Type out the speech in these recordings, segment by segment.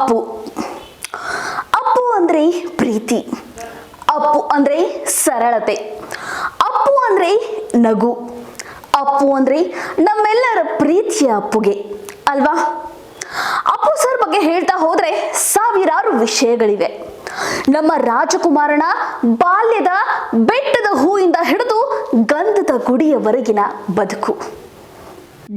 ಅಪ್ಪು. ಅಪ್ಪು ಅಂದರೆ ಪ್ರೀತಿ, ಅಪ್ಪು ಅಂದರೆ ಸರಳತೆ, ಅಪ್ಪು ಅಂದರೆ ನಗು, ಅಪ್ಪು ಅಂದರೆ ನಮ್ಮೆಲ್ಲರ ಪ್ರೀತಿಯ ಅಪ್ಪುಗೆ ಅಲ್ವಾ. ಅಪ್ಪು ಸರ್ ಬಗ್ಗೆ ಹೇಳ್ತಾ ಹೋದ್ರೆ ಸಾವಿರಾರು ವಿಷಯಗಳಿವೆ. ನಮ್ಮ ರಾಜಕುಮಾರನ ಬಾಲ್ಯದ ಬೆಟ್ಟದ ಹೂವಿಂದ ಹಿಡಿದು ಗಂಧದ ಗುಡಿಯವರೆಗಿನ ಬದುಕು.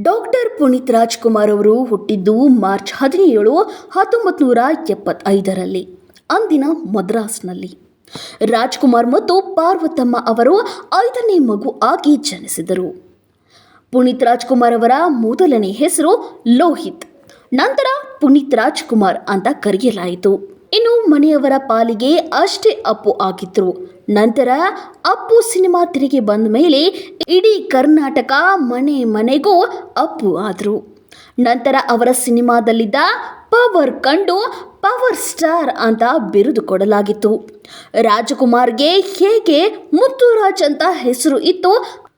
ಡಾಕ್ಟರ್ ಪುನೀತ್ ರಾಜ್ಕುಮಾರ್ ಅವರು ಹುಟ್ಟಿದ್ದು ಮಾರ್ಚ್ 17, 1975ರಲ್ಲಿ, ಅಂದಿನ ಮದ್ರಾಸ್ನಲ್ಲಿ. ರಾಜ್ಕುಮಾರ್ ಮತ್ತು ಪಾರ್ವತಮ್ಮ ಅವರು 5ನೇ ಮಗು ಆಗಿ ಜನಿಸಿದರು. ಪುನೀತ್ ರಾಜ್ಕುಮಾರ್ ಅವರ ಮೊದಲನೇ ಹೆಸರು ಲೋಹಿತ್, ನಂತರ ಪುನೀತ್ ರಾಜ್ಕುಮಾರ್ ಅಂತ ಕರೆಯಲಾಯಿತು. ಇನ್ನು ಮನೆಯವರ ಪಾಲಿಗೆ ಅಷ್ಟೇ ಅಪ್ಪು ಆಗಿದ್ರು. ನಂತರ ಅಪ್ಪು ಸಿನಿಮಾ ತೆರೆಗೆ ಬಂದ ಮೇಲೆ ಇಡೀ ಕರ್ನಾಟಕ ಮನೆ ಮನೆಗೂ ಅಪ್ಪು ಆದರು. ನಂತರ ಅವರ ಸಿನಿಮಾದಲ್ಲಿದ್ದ ಪವರ್ ಕಂಡು ಪವರ್ ಸ್ಟಾರ್ ಅಂತ ಬಿರುದು ಕೊಡಲಾಗಿತ್ತು. ರಾಜಕುಮಾರ್ಗೆ ಹೇಗೆ ಮುತ್ತುರಾಜ್ ಅಂತ ಹೆಸರು ಇತ್ತು,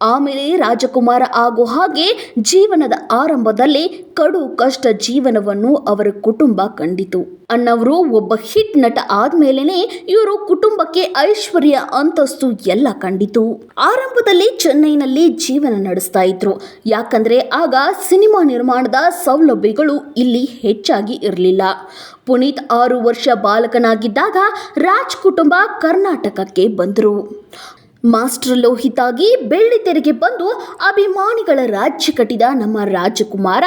ಆಮೇಲೆ ರಾಜಕುಮಾರ ಆಗೋ ಹಾಗೆ ಜೀವನದ ಆರಂಭದಲ್ಲಿ ಕಡು ಕಷ್ಟ ಜೀವನವನ್ನು ಅವರ ಕುಟುಂಬ ಕಂಡಿತು. ಅಣ್ಣವರು ಒಬ್ಬ ಹಿಟ್ ನಟ ಆದ್ಮೇಲೆನೆ ಇವರು ಕುಟುಂಬಕ್ಕೆ ಐಶ್ವರ್ಯ ಅಂತಸ್ತು ಎಲ್ಲ ಕಂಡಿತು. ಆರಂಭದಲ್ಲಿ ಚೆನ್ನೈನಲ್ಲಿ ಜೀವನ ನಡೆಸ್ತಾ ಇದ್ರು, ಯಾಕಂದ್ರೆ ಆಗ ಸಿನಿಮಾ ನಿರ್ಮಾಣದ ಸೌಲಭ್ಯಗಳು ಇಲ್ಲಿ ಹೆಚ್ಚಾಗಿ ಇರಲಿಲ್ಲ. ಪುನೀತ್ 6 ವರ್ಷ ಬಾಲಕನಾಗಿದ್ದಾಗ ರಾಜ್ ಕುಟುಂಬ ಕರ್ನಾಟಕಕ್ಕೆ ಬಂದರು. ಮಾಸ್ಟರ್ ಲೋಹಿತ್ ಆಗಿ ಬೆಳ್ಳಿ ತೆರೆಗೆ ಬಂದು ಅಭಿಮಾನಿಗಳ ರಾಜ್ಯ ಕಟ್ಟಿದ ನಮ್ಮ ರಾಜಕುಮಾರ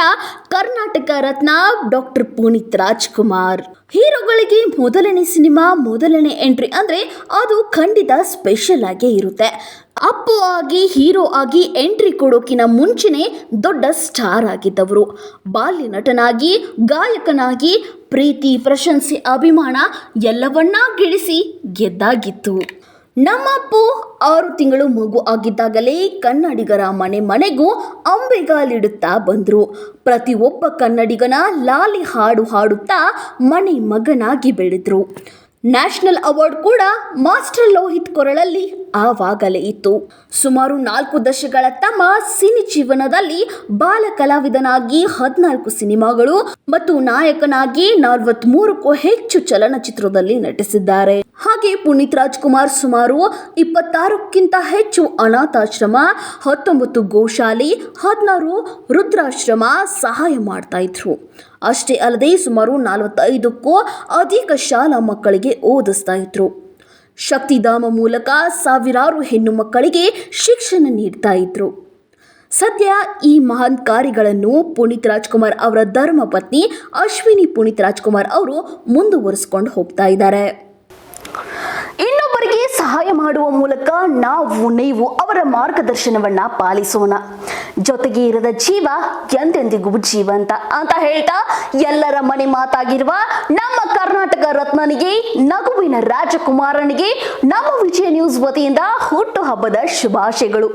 ಕರ್ನಾಟಕ ರತ್ನ ಡಾಕ್ಟರ್ ಪುನೀತ್ ರಾಜ್ಕುಮಾರ್. ಹೀರೋಗಳಿಗೆ ಮೊದಲನೇ ಸಿನಿಮಾ, ಮೊದಲನೇ ಎಂಟ್ರಿ ಅಂದ್ರೆ ಅದು ಖಂಡಿತ ಸ್ಪೆಷಲ್ ಆಗೇ ಇರುತ್ತೆ. ಅಪ್ಪು ಆಗಿ ಹೀರೋ ಆಗಿ ಎಂಟ್ರಿ ಕೊಡೋಕಿನ ಮುಂಚೆನೆ ದೊಡ್ಡ ಸ್ಟಾರ್ ಆಗಿದ್ದವರು. ಬಾಲ್ಯ ನಟನಾಗಿ, ಗಾಯಕನಾಗಿ ಪ್ರೀತಿ, ಪ್ರಶಂಸೆ, ಅಭಿಮಾನ ಎಲ್ಲವನ್ನ ಗಳಿಸಿ ಗೆದ್ದಾಗಿತ್ತು. ನಮ್ಮಪ್ಪು 6 ತಿಂಗಳು ಮಗು ಆಗಿದ್ದಾಗಲೇ ಕನ್ನಡಿಗರ ಮನೆ ಮನೆಗೂ ಅಂಬೆಗಾಲಿಡುತ್ತಾ ಬಂದರು. ಪ್ರತಿಯೊಬ್ಬ ಕನ್ನಡಿಗನ ಲಾಲಿ ಹಾಡು ಹಾಡುತ್ತಾ ಮನೆ ಮಗನಾಗಿ ಬೆಳೆದ್ರು. ನ್ಯಾಷನಲ್ ಅವಾರ್ಡ್ ಕೂಡ ಮಾಸ್ಟರ್ ಲೋಹಿತ್ ಕೊರಳಲ್ಲಿ ಆವಾಗಲೇ ಇತ್ತು. ಸುಮಾರು 4 ದಶಕಗಳ ತಮ್ಮ ಸಿನಿ ಜೀವನದಲ್ಲಿ ಬಾಲ ಕಲಾವಿದನಾಗಿ 14 ಸಿನಿಮಾಗಳು ಮತ್ತು ನಾಯಕನಾಗಿ 43ಕ್ಕೂ ಹೆಚ್ಚು ಚಲನಚಿತ್ರದಲ್ಲಿ ನಟಿಸಿದ್ದಾರೆ. ಹಾಗೆ ಪುನೀತ್ ರಾಜ್ಕುಮಾರ್ ಸುಮಾರು 26ಕ್ಕಿಂತ ಹೆಚ್ಚು ಅನಾಥಾಶ್ರಮ, 19 ಗೋಶಾಲೆ, 16 ವೃದ್ಧಾಶ್ರಮ ಸಹಾಯ ಮಾಡ್ತಾ ಇದ್ರು. ಅಷ್ಟೇ ಅಲ್ಲದೆ ಸುಮಾರು 45ಕ್ಕೂ ಅಧಿಕ ಶಾಲಾ ಮಕ್ಕಳಿಗೆ ಓದಿಸ್ತಾ ಇದ್ರು. ಶಕ್ತಿಧಾಮ ಮೂಲಕ ಸಾವಿರಾರು ಹೆಣ್ಣು ಮಕ್ಕಳಿಗೆ ಶಿಕ್ಷಣ ನೀಡ್ತಾ ಇದ್ರು. ಸದ್ಯ ಈ ಮಹಾನ್ ಕಾರ್ಯಗಳನ್ನು ಪುನೀತ್ ರಾಜ್ಕುಮಾರ್ ಅವರ ಧರ್ಮಪತ್ನಿ ಅಶ್ವಿನಿ ಪುನೀತ್ ರಾಜ್ಕುಮಾರ್ ಅವರು ಮುಂದುವರಿಸಿಕೊಂಡು ಹೋಗ್ತಾ ಇದ್ದಾರೆ. ಇನ್ನೊಬ್ಬರಿಗೆ ಸಹಾಯ ಮಾಡುವ ಮೂಲಕ ನೀವು ಅವರ ಮಾರ್ಗದರ್ಶನವನ್ನ ಪಾಲಿಸೋಣ. ಜೊತೆಗೆ ಇರದ ಜೀವ ಎಂದೆಂದಿಗೂ ಜೀವಂತ ಅಂತ ಹೇಳ್ತಾ ಎಲ್ಲರ ಮನೆ ಮಾತಾಗಿರುವ ನಮ್ಮ ಕರ್ನಾಟಕ ರತ್ನನಿಗೆ, ನಗುವಿನ ರಾಜಕುಮಾರನಿಗೆ ನಮ್ಮ ವಿಜಯ ನ್ಯೂಸ್ ವತಿಯಿಂದ ಹುಟ್ಟು ಹಬ್ಬದ ಶುಭಾಶಯಗಳು.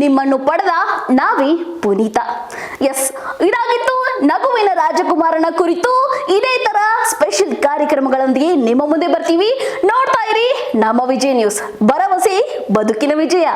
ನಿಮ್ಮನ್ನು ಪಡೆದ ನಾವೇ ಪುನೀತ. ಎಸ್, ಇದಾಗಿತ್ತು ನಗುವಿನ ರಾಜಕುಮಾರನ ಕುರಿತು. ಇದೇ ತರ ಸ್ಪೆಷಲ್ ಕಾರ್ಯಕ್ರಮಗಳೊಂದಿಗೆ ನಿಮ್ಮ ಮುಂದೆ ಬರ್ತೀವಿ. ನೋಡ್ತಾ ಇರಿ ನಮ್ಮ ವಿಜಯ ನ್ಯೂಸ್, ಭರವಸೆ ಬದುಕಿನ ವಿಜಯ.